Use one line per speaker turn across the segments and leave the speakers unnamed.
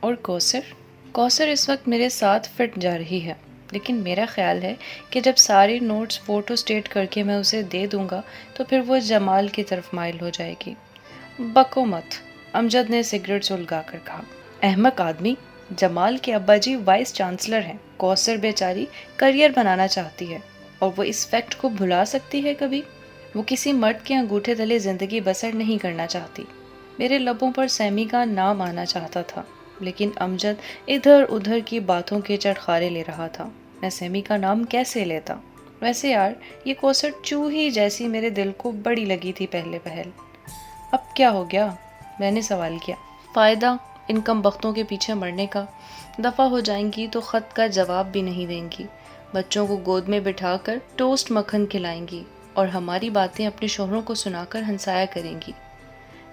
اور کوثر اس وقت میرے ساتھ فٹ جا رہی ہے، لیکن میرا خیال ہے کہ جب سارے نوٹس فوٹو اسٹیٹ کر کے میں اسے دے دوں گا تو پھر وہ جمال کی طرف مائل ہو جائے گی۔ بکو مت، امجد نے سگریٹ سلگا کر کہا۔ احمق آدمی، جمال کے ابا جی وائس چانسلر ہیں، کوثر بیچاری کریئر بنانا چاہتی ہے اور وہ اس فیکٹ کو بھلا سکتی ہے کبھی؟ وہ کسی مرد کے انگوٹھے تلے زندگی بسر نہیں کرنا چاہتی۔ میرے لبوں پر سیمی کا نام آنا چاہتا تھا، لیکن امجد ادھر ادھر کی باتوں کے چٹخارے لے رہا تھا۔ میں سیمی کا نام کیسے لیتا؟ ویسے یار، یہ کوثر چوہی جیسی میرے دل کو بڑی لگی تھی پہلے پہل۔ اب کیا ہو گیا؟ میں نے سوال کیا۔ فائدہ ان کم بختوں کے پیچھے مرنے کا؟ دفع ہو جائیں گی تو خط کا جواب بھی نہیں دیں گی، بچوں کو گود میں بٹھا کر ٹوسٹ مکھن کھلائیں گی اور ہماری باتیں اپنے شوہروں کو سنا کر ہنسایا کریں گی۔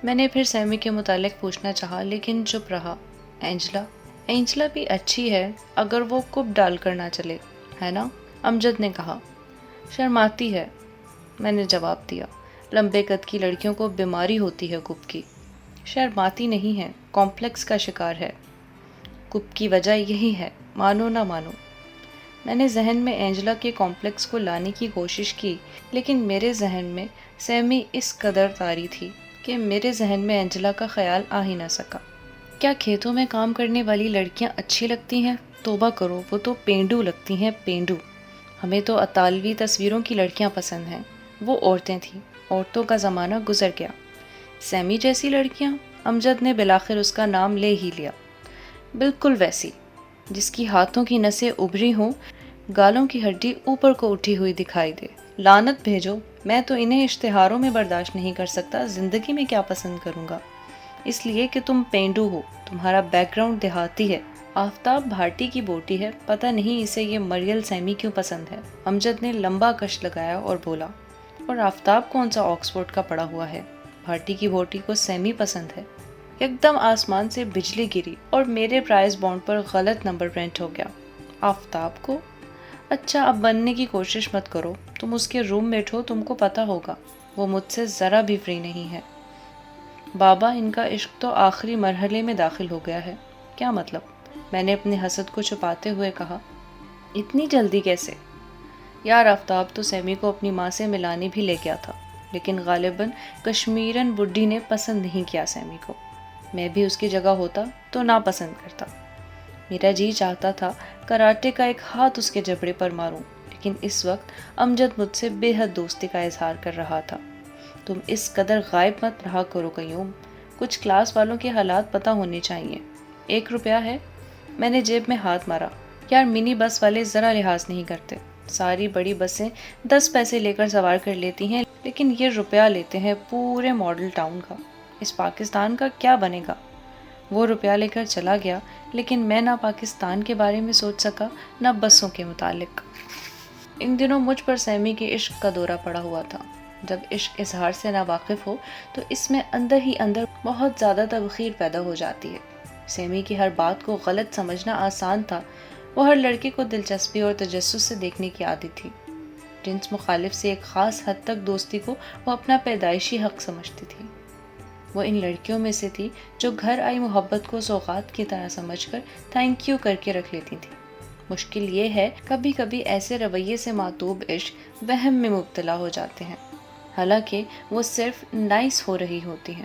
میں نے پھر سیمی کے متعلق پوچھنا چاہا لیکن چپ رہا۔ اینجلا بھی اچھی ہے اگر وہ کب ڈال کر نہ چلے، ہے نا؟ امجد نے کہا۔ شرماتی ہے، میں نے جواب دیا۔ لمبے قد کی لڑکیوں کو بیماری ہوتی ہے کب کی۔ شرماتی نہیں ہے، کمپلیکس کا شکار ہے۔ کب کی وجہ یہی ہے، مانو نہ مانو۔ میں نے ذہن میں اینجلا کے کمپلیکس کو لانے کی کوشش کی، لیکن میرے ذہن میں سیمی اس قدر طاری تھی کہ میرے ذہن میں اینجلا کا خیال آ ہی نہ سکا۔ کیا کھیتوں میں کام کرنے والی لڑکیاں اچھی لگتی ہیں؟ توبہ کرو، وہ تو پینڈو لگتی ہیں، پینڈو۔ ہمیں تو اطالوی تصویروں کی لڑکیاں پسند ہیں۔ وہ عورتیں تھیں، عورتوں کا زمانہ گزر گیا۔ سیمی جیسی لڑکیاں؟ امجد نے بالآخر اس کا نام لے ہی لیا۔ بالکل ویسی، جس کی ہاتھوں کی نسیں ابھری ہوں، گالوں کی ہڈی اوپر کو اٹھی ہوئی دکھائی دے۔ لعنت بھیجو، میں تو انہیں اشتہاروں میں برداشت نہیں کر سکتا، زندگی میں کیا پسند کروں گا؟ اس لیے کہ تم پینڈو ہو، تمہارا بیک گراؤنڈ دیہاتی ہے۔ آفتاب بھارتی کی بوٹی ہے، پتہ نہیں اسے یہ مریل سیمی کیوں پسند ہے۔ امجد نے لمبا کش لگایا اور بولا، اور آفتاب کون سا آکسفورڈ کا پڑا ہوا ہے؟ بھارتی کی بوٹی کو سیمی پسند ہے۔ ایک دم آسمان سے بجلی گری اور میرے پرائز بانڈ پر غلط نمبر پرنٹ ہو گیا۔ آفتاب کو؟ اچھا، اب بننے کی کوشش مت کرو، تم اس کے روم میٹ ہو، تم کو پتہ ہوگا۔ وہ مجھ سے ذرا بھی فری نہیں ہے۔ بابا، ان کا عشق تو آخری مرحلے میں داخل ہو گیا ہے۔ کیا مطلب؟ میں نے اپنے حسد کو چھپاتے ہوئے کہا۔ اتنی جلدی کیسے؟ یار، آفتاب تو سیمی کو اپنی ماں سے ملانے بھی لے گیا تھا، لیکن غالباً کشمیرن بڈھی نے پسند نہیں کیا سیمی کو۔ میں بھی اس کی جگہ ہوتا تو ناپسند کرتا۔ میرا جی چاہتا تھا کراٹے کا ایک ہاتھ اس کے جبڑے پر ماروں، لیکن اس وقت امجد مجھ سے بے حد دوستی کا اظہار کر رہا تھا۔ تم اس قدر غائب مت رہا کرو قیوم، کچھ کلاس والوں کے حالات پتہ ہونے چاہیے۔ 1 روپیہ ہے؟ میں نے جیب میں ہاتھ مارا۔ یار، منی بس والے ذرا لحاظ نہیں کرتے، ساری بڑی بسیں 10 پیسے لے کر سوار کر لیتی ہیں، لیکن یہ روپیہ لیتے ہیں پورے ماڈل ٹاؤن کا۔ اس پاکستان کا کیا بنے گا؟ وہ روپیہ لے کر چلا گیا، لیکن میں نہ پاکستان کے بارے میں سوچ سکا نہ بسوں کے متعلق۔ ان دنوں مجھ پر سیمی کے عشق کا دورہ پڑا ہوا تھا۔ جب عشق اظہار سے نہ واقف ہو تو اس میں اندر ہی اندر بہت زیادہ تبخیر پیدا ہو جاتی ہے۔ سیمی کی ہر بات کو غلط سمجھنا آسان تھا۔ وہ ہر لڑکی کو دلچسپی اور تجسس سے دیکھنے کی عادت تھی۔ جنس مخالف سے ایک خاص حد تک دوستی کو وہ اپنا پیدائشی حق سمجھتی تھی۔ وہ ان لڑکیوں میں سے تھی جو گھر آئی محبت کو سوغات کی طرح سمجھ کر تھینک یو کر کے رکھ لیتی تھی۔ مشکل یہ ہے، کبھی کبھی ایسے رویے سے معطوب عشق وہم میں مبتلا ہو جاتے ہیں، حالانکہ وہ صرف نائس ہو رہی ہوتی ہیں۔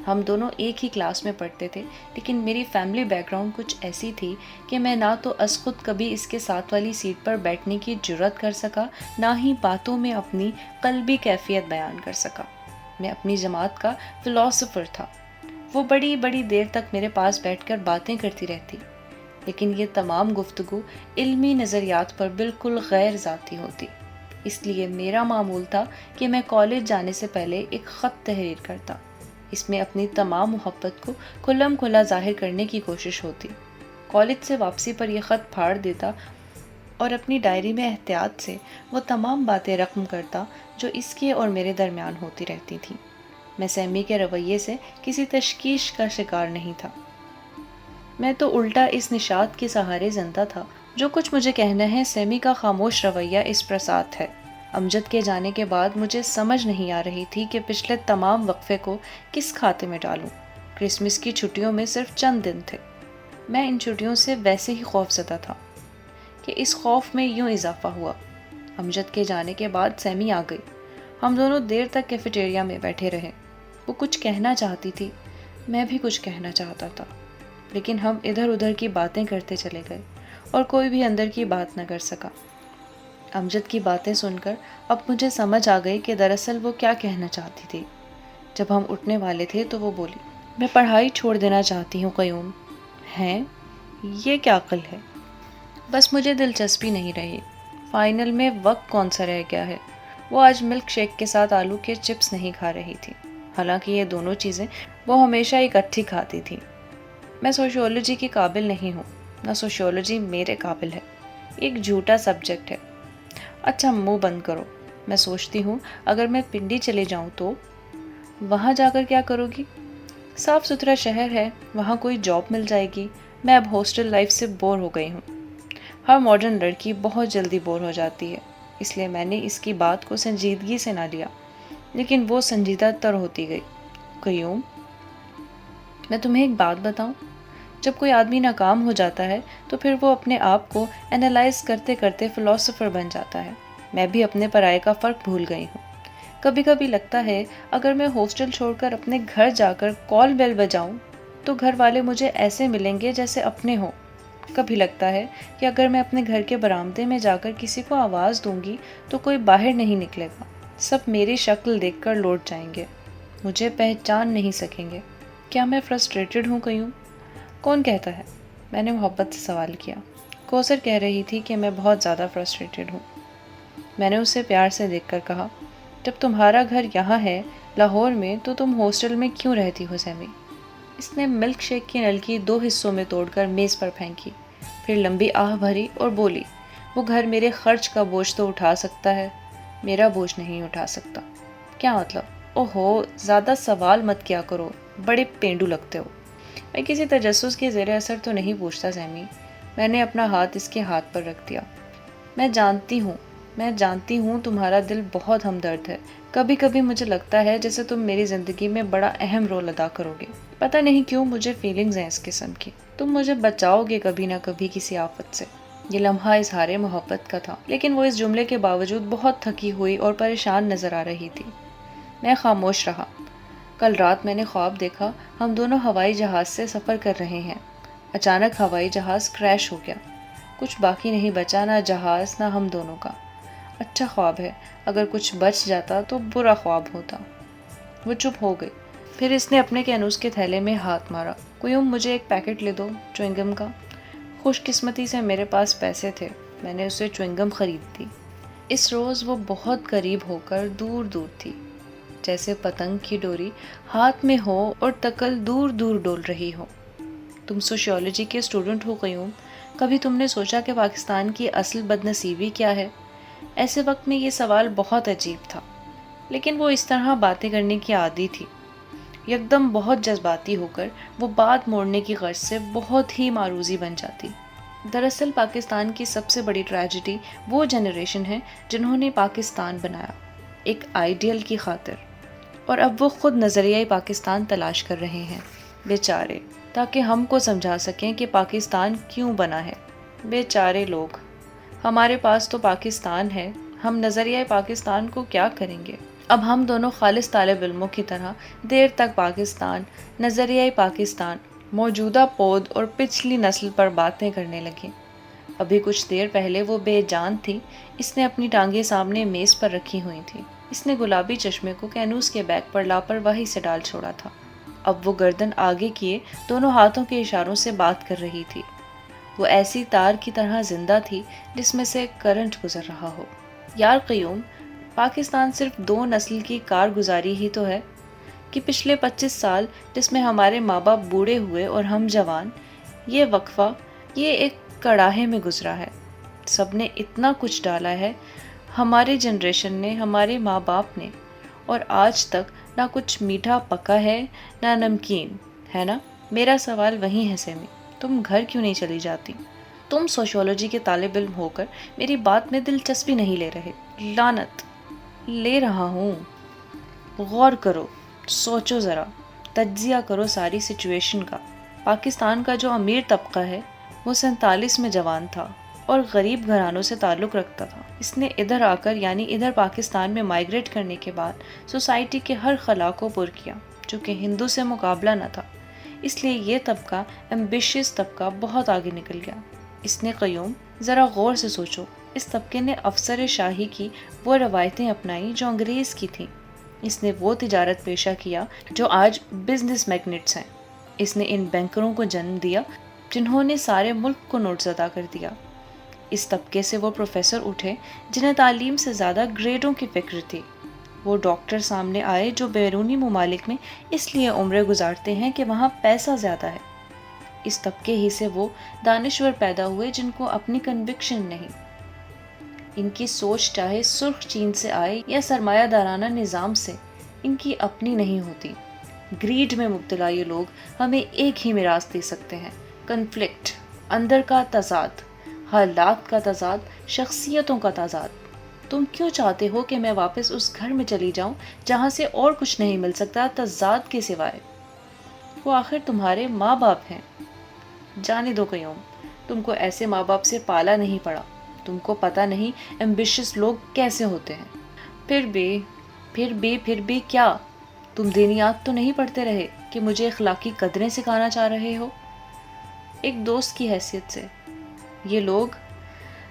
ہم دونوں ایک ہی کلاس میں پڑھتے تھے، لیکن میری فیملی بیک گراؤنڈ کچھ ایسی تھی کہ میں نہ تو از خود کبھی اس کے ساتھ والی سیٹ پر بیٹھنے کی جرات کر سکا، نہ ہی باتوں میں اپنی قلبی کیفیت بیان کر سکا۔ میں اپنی جماعت کا فلاسفر تھا۔ وہ بڑی بڑی دیر تک میرے پاس بیٹھ کر باتیں کرتی رہتی، لیکن یہ تمام گفتگو علمی نظریات پر بالکل غیر ذاتی ہوتی۔ اس لیے میرا معمول تھا کہ میں کالج جانے سے پہلے ایک خط تحریر کرتا۔ اس میں اپنی تمام محبت کو کھلم کھلا ظاہر کرنے کی کوشش ہوتی۔ کالج سے واپسی پر یہ خط پھاڑ دیتا اور اپنی ڈائری میں احتیاط سے وہ تمام باتیں رقم کرتا جو اس کے اور میرے درمیان ہوتی رہتی تھیں۔ میں سیمی کے رویے سے کسی تشویش کا شکار نہیں تھا۔ میں تو الٹا اس نشاط کے سہارے زندہ تھا۔ جو کچھ مجھے کہنا ہے، سیمی کا خاموش رویہ اس پر ساتھ ہے۔ امجد کے جانے کے بعد مجھے سمجھ نہیں آ رہی تھی کہ پچھلے تمام وقفے کو کس کھاتے میں ڈالوں۔ کرسمس کی چھٹیوں میں صرف چند دن تھے۔ میں ان چھٹیوں سے ویسے ہی خوف زدہ تھا کہ اس خوف میں یوں اضافہ ہوا۔ امجد کے جانے کے بعد سیمی آ گئی۔ ہم دونوں دیر تک کیفیٹیریا میں بیٹھے رہے۔ وہ کچھ کہنا چاہتی تھی، میں بھی کچھ کہنا چاہتا تھا، لیکن ہم ادھر ادھر کی باتیں کرتے چلے گئے اور کوئی بھی اندر کی بات نہ کر سکا۔ امجد کی باتیں سن کر اب مجھے سمجھ آ گئی کہ دراصل وہ کیا کہنا چاہتی تھی۔ جب ہم اٹھنے والے تھے تو وہ بولی، میں پڑھائی چھوڑ دینا چاہتی ہوں قیوم۔ ہیں؟ یہ کیا عقل ہے؟ بس مجھے دلچسپی نہیں رہی۔ فائنل میں وقت کون سا رہ گیا ہے۔ وہ آج ملک شیک کے ساتھ آلو کے چپس نہیں کھا رہی تھی، حالانکہ یہ دونوں چیزیں وہ ہمیشہ اکٹھی کھاتی تھی۔ میں سوشیولوجی کے قابل نہیں ہوں، نہ سوشیولوجی میرے قابل ہے۔ ایک جھوٹا سبجیکٹ ہے۔ اچھا منہ بند کرو۔ میں سوچتی ہوں اگر میں پنڈی چلے جاؤں تو وہاں جا کر کیا کرو گی؟ صاف ستھرا شہر ہے، وہاں کوئی جاب مل جائے گی۔ میں اب ہاسٹل لائف سے بور ہو گئی ہوں۔ ہر ماڈرن لڑکی بہت جلدی بور ہو جاتی ہے، اس لیے میں نے اس کی بات کو سنجیدگی سے نہ لیا، لیکن وہ سنجیدہ تر ہوتی گئی۔ قیوم، میں تمہیں ایک بات بتاؤں، جب کوئی آدمی ناکام ہو جاتا ہے تو پھر وہ اپنے آپ کو انالائز کرتے کرتے فلاسفر بن جاتا ہے۔ میں بھی اپنے پرائے کا فرق بھول گئی ہوں۔ کبھی کبھی لگتا ہے اگر میں ہاسٹل چھوڑ کر اپنے گھر جا کر کال بیل بجاؤں تو گھر والے مجھے ایسے ملیں گے جیسے اپنے ہوں۔ کبھی لگتا ہے کہ اگر میں اپنے گھر کے برآمدے میں جا کر کسی کو آواز دوں گی تو کوئی باہر نہیں نکلے گا، سب میری شکل دیکھ کر لوٹ جائیں گے، مجھے پہچان نہیں سکیں گے۔ کیا میں فرسٹریٹڈ ہوں قیوم؟ کون کہتا ہے؟ میں نے محبت سے سوال کیا۔ کوثر کہہ رہی تھی کہ میں بہت زیادہ فرسٹریٹڈ ہوں۔ میں نے اسے پیار سے دیکھ کر کہا، جب تمہارا گھر یہاں ہے لاہور میں تو تم ہاسٹل میں کیوں رہتی ہو سیمی؟ اس نے ملک شیک کی نلکی 2 حصوں میں توڑ کر میز پر پھینکی، پھر لمبی آہ بھری اور بولی، وہ گھر میرے خرچ کا بوجھ تو اٹھا سکتا ہے، میرا بوجھ نہیں اٹھا سکتا۔ کیا مطلب؟ اوہو، زیادہ سوال مت کیا کرو، بڑے پینڈو لگتے ہو۔ میں کسی تجسس کے زیر اثر تو نہیں پوچھتا سیمی۔ میں نے اپنا ہاتھ اس کے ہاتھ پر رکھ دیا۔ میں جانتی ہوں تمہارا دل بہت ہمدرد ہے۔ کبھی کبھی مجھے لگتا ہے جیسے تم میری زندگی میں بڑا اہم رول ادا کرو گے۔ پتہ نہیں کیوں مجھے فیلنگز ہیں اس قسم کی۔ تم مجھے بچاؤ گے کبھی نہ کبھی کسی آفت سے۔ یہ لمحہ اظہار محبت کا تھا، لیکن وہ اس جملے کے باوجود بہت تھکی ہوئی اور پریشان نظر آ رہی تھی۔ میں خاموش رہا۔ کل رات میں نے خواب دیکھا ہم دونوں ہوائی جہاز سے سفر کر رہے ہیں۔ اچانک ہوائی جہاز کریش ہو گیا، کچھ باقی نہیں بچا، نہ جہاز نہ ہم دونوں کا۔ اچھا خواب ہے، اگر کچھ بچ جاتا تو برا خواب ہوتا۔ وہ چپ ہو گئی، پھر اس نے اپنے کینوس کے تھیلے میں ہاتھ مارا۔ قیوم، مجھے ایک پیکٹ لے دو چوئنگم کا۔ خوش قسمتی سے میرے پاس پیسے تھے، میں نے اسے چوئنگم خرید دی۔ اس روز وہ بہت قریب ہو کر دور دور تھی، جیسے پتنگ کی ڈوری ہاتھ میں ہو اور تکل دور دور ڈول رہی ہو۔ تم سوشیولوجی کے اسٹوڈنٹ ہو قیوم، کبھی تم نے سوچا کہ پاکستان کی اصل بد نصیبی کیا ہے؟ ایسے وقت میں یہ سوال بہت عجیب تھا، لیکن وہ اس طرح باتیں کرنے کی عادی تھی۔ یکدم بہت جذباتی ہو کر وہ بات موڑنے کی غرض سے بہت ہی معروضی بن جاتی۔ دراصل پاکستان کی سب سے بڑی ٹریجڈی وہ جنریشن ہے جنہوں نے پاکستان بنایا ایک آئیڈیل کی خاطر، اور اب وہ خود نظریہ پاکستان تلاش کر رہے ہیں، بیچارے، تاکہ ہم کو سمجھا سکیں کہ پاکستان کیوں بنا ہے۔ بیچارے لوگ، ہمارے پاس تو پاکستان ہے، ہم نظریہ پاکستان کو کیا کریں گے؟ اب ہم دونوں خالص طالب علموں کی طرح دیر تک پاکستان، نظریہ پاکستان، موجودہ پود اور پچھلی نسل پر باتیں کرنے لگے۔ ابھی کچھ دیر پہلے وہ بے جان تھی، اس نے اپنی ٹانگیں سامنے میز پر رکھی ہوئی تھی۔ اس نے گلابی چشمے کو کینوس کے بیگ پر لاپرواہی سے ڈال چھوڑا تھا۔ اب وہ گردن آگے کیے دونوں ہاتھوں کے اشاروں سے بات کر رہی تھی۔ وہ ایسی تار کی طرح زندہ تھی جس میں سے کرنٹ گزر رہا ہو۔ یار قیوم، پاکستان صرف 2 نسل کی کارگزاری ہی تو ہے کہ پچھلے 25 سال جس میں ہمارے ماں باپ بوڑھے ہوئے اور ہم جوان، یہ وقفہ، یہ ایک کڑاہے میں گزرا ہے۔ سب نے اتنا کچھ ڈالا ہے، ہماری جنریشن نے، ہمارے ماں باپ نے، اور آج تک نہ کچھ میٹھا پکا ہے نہ نمکین، ہے نا؟ میرا سوال وہی ہے سیمی، تم گھر کیوں نہیں چلی جاتی؟ تم سوشیولوجی کے طالب علم ہو کر میری بات میں دلچسپی نہیں لے رہے۔ لعنت! لے رہا ہوں۔ غور کرو، سوچو ذرا، تجزیہ کرو ساری سچویشن کا۔ پاکستان کا جو امیر طبقہ ہے وہ 47 میں جوان تھا اور غریب گھرانوں سے تعلق رکھتا تھا۔ اس نے ادھر آ کر یعنی ادھر پاکستان میں مائیگریٹ کرنے کے بعد سوسائٹی کے ہر خلا کو پر کیا، چونکہ ہندو سے مقابلہ نہ تھا، اس لیے یہ طبقہ ایمبیشیس طبقہ بہت آگے نکل گیا۔ اس نے قیوم ذرا غور سے سوچو، اس طبقے نے افسر شاہی کی وہ روایتیں اپنائیں جو انگریز کی تھیں۔ اس نے وہ تجارت پیشہ کیا جو آج بزنس میگنیٹس ہیں۔ اس نے ان بینکروں کو جنم دیا جنہوں نے سارے ملک کو نوٹ زدہ کر دیا۔ اس طبقے سے وہ پروفیسر اٹھے جنہیں تعلیم سے زیادہ گریڈوں کی فکر تھی۔ وہ ڈاکٹر سامنے آئے جو بیرونی ممالک میں اس لیے عمریں گزارتے ہیں کہ وہاں پیسہ زیادہ ہے۔ اس طبقے ہی سے وہ دانشور پیدا ہوئے جن کو اپنی کنوکشن نہیں، ان کی سوچ چاہے سرخ چین سے آئے یا سرمایہ دارانہ نظام سے، ان کی اپنی نہیں ہوتی۔ گریڈ میں مبتلا یہ لوگ ہمیں ایک ہی میراث دے سکتے ہیں: کنفلکٹ، اندر کا تضاد، حالات کا تضاد، شخصیتوں کا تضاد۔ تم کیوں چاہتے ہو کہ میں واپس اس گھر میں چلی جاؤں جہاں سے اور کچھ نہیں مل سکتا تضاد کے سوائے؟ وہ آخر تمہارے ماں باپ ہیں۔ جانے دو قیوم، تم کو ایسے ماں باپ سے پالا نہیں پڑا، تم کو پتہ نہیں ایمبیشس لوگ کیسے ہوتے ہیں۔ پھر بھی کیا؟ تم دینیات تو نہیں پڑھتے رہے کہ مجھے اخلاقی قدریں سکھانا چاہ رہے ہو؟ ایک دوست کی حیثیت سے،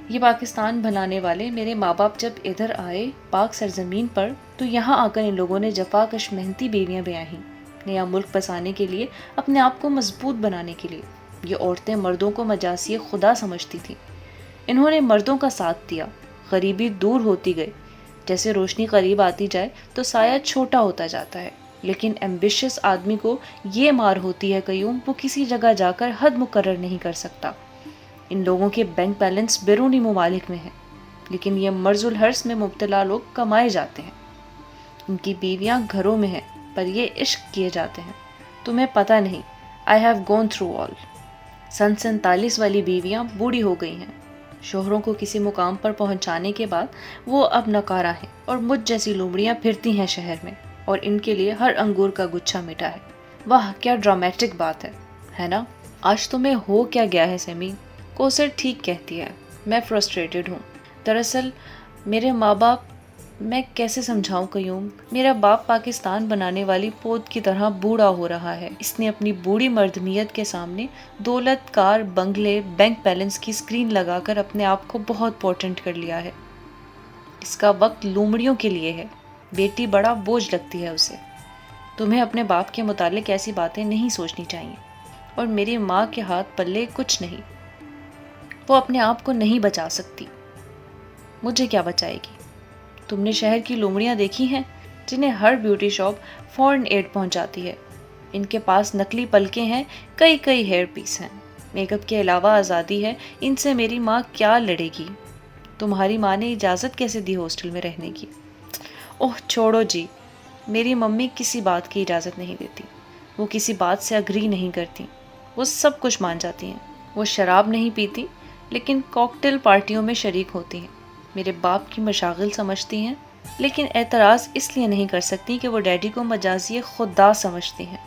یہ پاکستان بنانے والے میرے ماں باپ جب ادھر آئے پاک سرزمین پر تو یہاں آ کر ان لوگوں نے جفا کش محنتی بیویاں بیاہیں، نیا ملک بسانے کے لیے، اپنے آپ کو مضبوط بنانے کے لیے۔ یہ عورتیں مردوں کو مجاسی خدا سمجھتی تھیں، انہوں نے مردوں کا ساتھ دیا، غریبی دور ہوتی گئی، جیسے روشنی قریب آتی جائے تو سایہ چھوٹا ہوتا جاتا ہے۔ لیکن ایمبیشس آدمی کو یہ مار ہوتی ہے قیوم، وہ کسی جگہ جا کر حد مقرر نہیں کر سکتا۔ ان لوگوں کے بینک بیلنس بیرونی ممالک میں ہیں، لیکن یہ مرض الحرص میں مبتلا لوگ کمائے جاتے ہیں۔ ان کی بیویاں گھروں میں ہیں پر یہ عشق کیے جاتے ہیں۔ تمہیں پتہ نہیں، I have gone through all۔ 47 والی بیویاں بوڑھی ہو گئی ہیں، شوہروں کو کسی مقام پر پہنچانے کے بعد وہ اب ناکارہ ہیں، اور مجھ جیسی لومڑیاں پھرتی ہیں شہر میں، اور ان کے لیے ہر انگور کا گچھا میٹھا ہے۔ واہ کیا ڈرامیٹک بات ہے نا؟ آج تمہیں ہو کیا گیا ہے سیمی؟ کوثر ٹھیک کہتی ہے، میں فرسٹریٹڈ ہوں۔ دراصل میرے ماں باپ، میں کیسے سمجھاؤں قیوم، میرا باپ پاکستان بنانے والی پود کی طرح بوڑھا ہو رہا ہے۔ اس نے اپنی بوڑھی مردمیت کے سامنے دولت، کار، بنگلے، بینک بیلنس کی سکرین لگا کر اپنے آپ کو بہت پورٹنٹ کر لیا ہے۔ اس کا وقت لومڑیوں کے لیے ہے، بیٹی بڑا بوجھ لگتی ہے اسے۔ تمہیں اپنے باپ کے متعلق ایسی باتیں نہیں سوچنی چاہیے۔ اور میری ماں کے ہاتھ پلے کچھ نہیں، وہ اپنے آپ کو نہیں بچا سکتی، مجھے کیا بچائے گی؟ تم نے شہر کی لومڑیاں دیکھی ہیں جنہیں ہر بیوٹی شاپ فورن ایڈ پہنچاتی ہے؟ ان کے پاس نقلی پلکیں ہیں، کئی ہیئر پیس ہیں، میک اپ کے علاوہ آزادی ہے، ان سے میری ماں کیا لڑے گی؟ تمہاری ماں نے اجازت کیسے دی ہاسٹل میں رہنے کی؟ اوہ چھوڑو جی، میری ممی کسی بات کی اجازت نہیں دیتی، وہ کسی بات سے اگری نہیں کرتی، وہ سب کچھ مان جاتی ہیں۔ وہ شراب نہیں پیتی لیکن کاکٹیل پارٹیوں میں شریک ہوتی ہیں، میرے باپ کی مشاغل سمجھتی ہیں، لیکن اعتراض اس لیے نہیں کر سکتی کہ وہ ڈیڈی کو مجازی خدا سمجھتی ہیں۔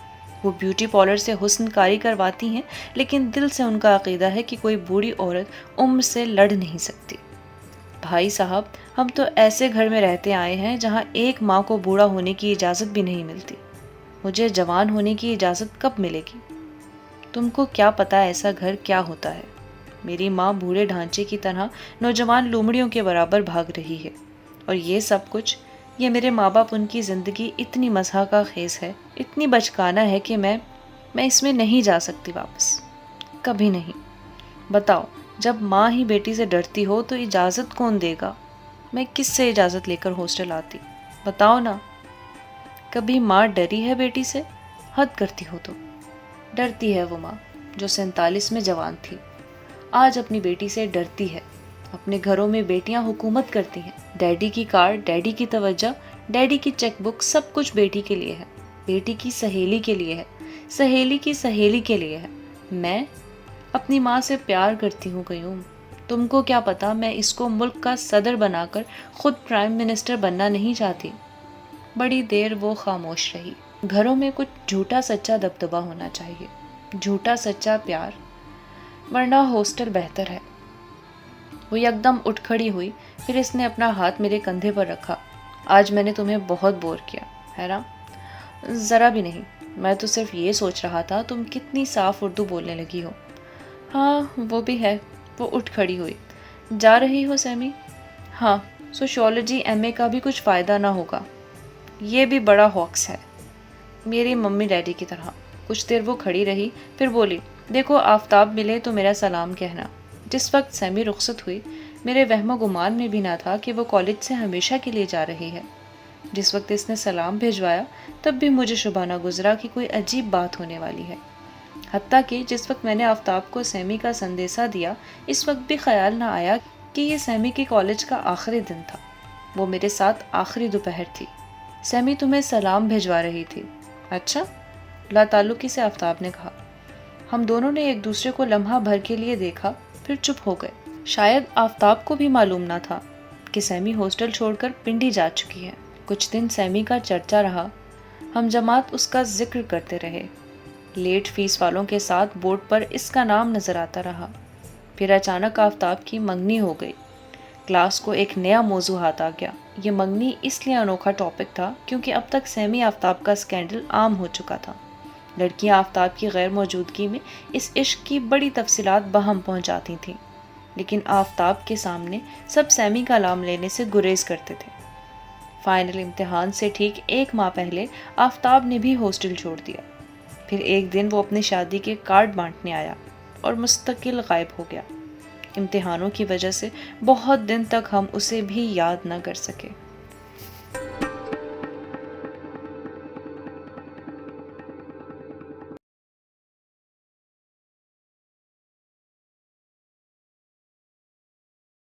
وہ بیوٹی پارلر سے حسن کاری کرواتی ہیں، لیکن دل سے ان کا عقیدہ ہے کہ کوئی بوڑھی عورت عمر سے لڑ نہیں سکتی۔ بھائی صاحب، ہم تو ایسے گھر میں رہتے آئے ہیں جہاں ایک ماں کو بوڑھا ہونے کی اجازت بھی نہیں ملتی، مجھے جوان ہونے کی اجازت کب ملے گی؟ تم کو کیا پتا ایسا گھر کیا ہوتا ہے؟ میری ماں بوڑھے ڈھانچے کی طرح نوجوان لومڑیوں کے برابر بھاگ رہی ہے، اور یہ سب کچھ، یہ میرے ماں باپ، ان کی زندگی اتنی مزاح کا خیز ہے، اتنی بچکانہ ہے کہ میں اس میں نہیں جا سکتی واپس، کبھی نہیں۔ بتاؤ، جب ماں ہی بیٹی سے ڈرتی ہو تو اجازت کون دے گا؟ میں کس سے اجازت لے کر ہاسٹل آتی؟ بتاؤ نا، کبھی ماں ڈری ہے بیٹی سے؟ حد کرتی ہو تو۔ ڈرتی ہے وہ ماں جو 47 میں جوان تھی، آج اپنی بیٹی سے ڈرتی ہے۔ اپنے گھروں میں بیٹیاں حکومت کرتی ہیں، ڈیڈی کی کار، ڈیڈی کی توجہ، ڈیڈی کی چیک بک، سب کچھ بیٹی کے لیے ہے، بیٹی کی سہیلی کے لیے ہے، سہیلی کی سہیلی کے لیے ہے۔ میں اپنی ماں سے پیار کرتی ہوں قیوم، تم کو کیا پتا میں اس کو ملک کا صدر بنا کر خود پرائم منسٹر بننا نہیں چاہتی۔ بڑی دیر وہ خاموش رہی۔ گھروں میں کچھ جھوٹا سچا دبدبا ہونا چاہیے، جھوٹا سچا پیار، ورنہ ہاسٹل بہتر ہے۔ وہ یکدم اٹھ کھڑی ہوئی، پھر اس نے اپنا ہاتھ میرے کندھے پر رکھا۔ آج میں نے تمہیں بہت بور کیا ہے نا؟ ذرا بھی نہیں، میں تو صرف یہ سوچ رہا تھا تم کتنی صاف اردو بولنے لگی ہو۔ ہاں وہ بھی ہے۔ وہ اٹھ کھڑی ہوئی۔ جا رہی ہو سیمی؟ ہاں، سوشیولوجی ایم اے کا بھی کچھ فائدہ نہ ہوگا، یہ بھی بڑا ہاکس ہے، میری ممی ڈیڈی کی طرح۔ کچھ دیر وہ کھڑی رہی، پھر بولی، دیکھو آفتاب ملے تو میرا سلام کہنا۔ جس وقت سیمی رخصت ہوئی، میرے وہم و گمان میں بھی نہ تھا کہ وہ کالج سے ہمیشہ کے لیے جا رہی ہے۔ جس وقت اس نے سلام بھیجوایا، تب بھی مجھے شبہ نہ گزرا کہ کوئی عجیب بات ہونے والی ہے۔ حتیٰ کہ جس وقت میں نے آفتاب کو سیمی کا سندیسہ دیا، اس وقت بھی خیال نہ آیا کہ یہ سیمی کے کالج کا آخری دن تھا، وہ میرے ساتھ آخری دوپہر تھی۔ سیمی تمہیں سلام بھیجوا رہی تھی؟ اچھا، لا تعلقی سے آفتاب نے کہا۔ ہم دونوں نے ایک دوسرے کو لمحہ بھر کے لیے دیکھا، پھر چپ ہو گئے۔ شاید آفتاب کو بھی معلوم نہ تھا کہ سیمی ہاسٹل چھوڑ کر پنڈی جا چکی ہے۔ کچھ دن سیمی کا چرچا رہا، ہم جماعت اس کا ذکر کرتے رہے، لیٹ فیس والوں کے ساتھ بورڈ پر اس کا نام نظر آتا رہا۔ پھر اچانک آفتاب کی منگنی ہو گئی۔ کلاس کو ایک نیا موضوع ہاتھ آ گیا۔ یہ منگنی اس لیے انوکھا ٹاپک تھا کیونکہ اب تک سیمی آفتاب کا سکینڈل عام ہو چکا تھا۔ لڑکیاں آفتاب کی غیر موجودگی میں اس عشق کی بڑی تفصیلات باہم پہنچاتی تھیں، لیکن آفتاب کے سامنے سب سیمی کا نام لینے سے گریز کرتے تھے۔ فائنل امتحان سے ٹھیک 1 ماہ پہلے آفتاب نے بھی ہاسٹل چھوڑ دیا۔ پھر ایک دن وہ اپنی شادی کے کارڈ بانٹنے آیا اور مستقل غائب ہو گیا۔ امتحانوں کی وجہ سے بہت دن تک ہم اسے بھی یاد نہ کر سکے۔